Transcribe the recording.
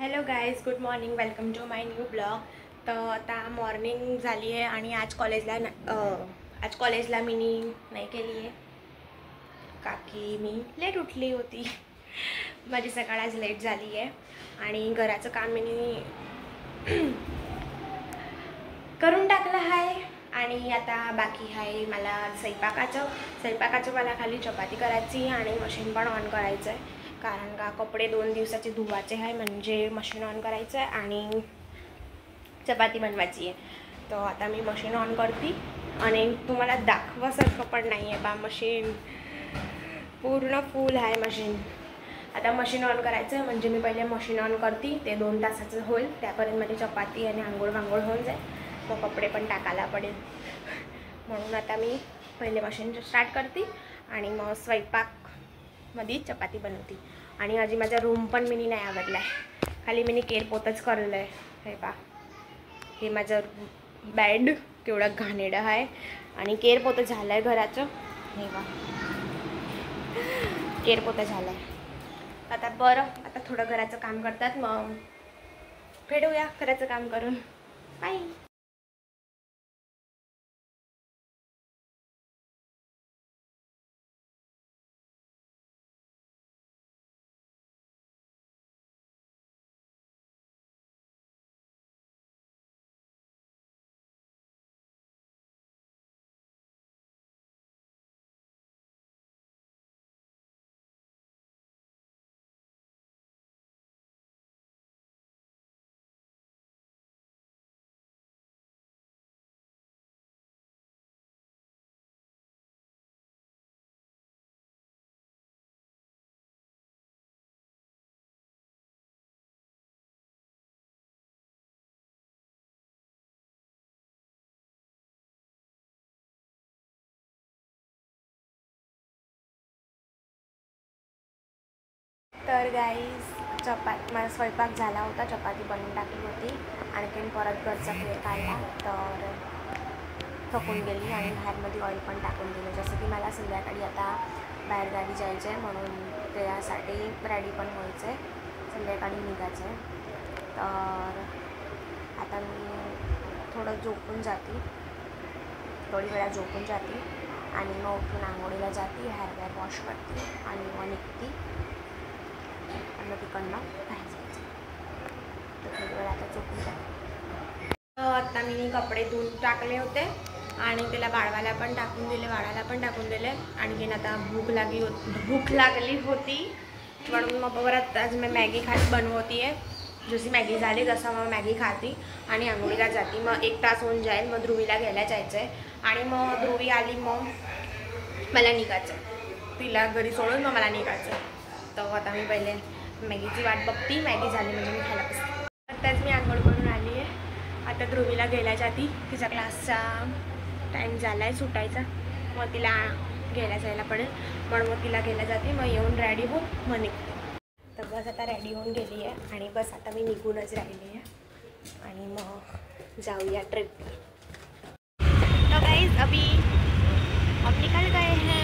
Hello guys, good morning, welcome to my new blog. तर आता morning झाली आहे आणि आज कॉलेजला मी नाही केली आहे का की मी लेट उठली होती. माझी सकाळ आज लेट झाली आहे आणि घराचं काम मी करून टाकलं आहे आणि आता बाकी आहे मला स्वयंपाकाचं मला खाली चपाती करायची आणि मशीन पण ऑन करायचं आहे. कारण का कपडे 2 दिवसाचे धुवायचे आहे, म्हणजे मशीन ऑन करायचं आहे आणि चपाती बनवायची आहे. तर आता मी मशीन ऑन करते आणि तुम्हाला दाखवासारखं पण नाही आहे बा, मशीन पूर्ण फुल आहे मशीन. आता मशीन ऑन करायचं आहे, म्हणजे मी पहिले मशीन ऑन करते, ते 2 तासाचं होईल, त्यापर्यंत माझी चपाती आणि आंघोळ होऊन जाईल. मग कपडे पण टाकायला पडेल, म्हणून आता मी पहिले मशीन स्टार्ट करते आणि मग स्वयंपाकमध्ये चपाती बनवते. आणि आजी माझा रूम पण मी नाही आवडला आहे, खाली मी केरपोतच करलं आहे. हे पा, हे माझं बेड केवढं घाणेरडं आहे आणि केरपोतं झालं आहे घराचं. हे पा, केरपोतं झालं आहे. आता बरं, आता थोडं घराचं काम करतात, मग भेटूया घराचं काम करून. बाय. तर गाईज, माझा स्वयंपाक झाला होता, चपाती बनवून टाकली होती, आणखीन परत घरचा फेर काढला तर थकून गेली आणि बाहेरमध्ये ऑइल पण टाकून दिलं. जसं की मला संध्याकाळी आता बाहेर गाडी जायचं आहे, म्हणून त्यासाठी रेडी पण व्हायचं आहे, संध्याकाळी निघायचं आहे. तर आता मी थोडं झोपून जाते, थोडी वेळा झोपून जाते आणि मग उठून आंघोळीला जाते, हेअर वॉश करते आणि मग निघते आणि तिकडनं बाहेर जायचं. तर थोडी वेळ आता झोपून जाते. आता मी कपडे धुवून टाकले होते आणि त्याला वाळवायला पण टाकून दिले. आणखीन आता भूक लागली होती, म्हणून मग परत आज मी मॅगी बनवते आहे. जशी मॅगी झाली तसं मग मॅगी खाते आणि आंघोळीला जाते. मग 1 तास होऊन जाईल, मग ध्रुवीला घ्यायला जायचं आहे आणि मग ध्रुवी आली मग मला निघायचं आहे, तिला घरी सोडून मग मला निघायचं आहे. तर आता मी पहिले मॅगीची वाट बघते, मॅगी झाली म्हणजे मी खायला बसते. आत्ताच मी आंघोळ करून आली आहे, आता ध्रुवीला घ्यायला जाते, तिचा क्लासचा टाईम झाला आहे सुटायचा, मग तिला घ्यायला जायला पडेल, म्हणून मग तिला घ्यायला जाते. मग येऊन रेडी होऊन मग निघते. तर बस आता रेडी होऊन गेली आहे आणि बस आता मी निघूनच राहिली आहे आणि मग जाऊया ट्रिप. तो गाइस, अभी हम निकल गए हैं.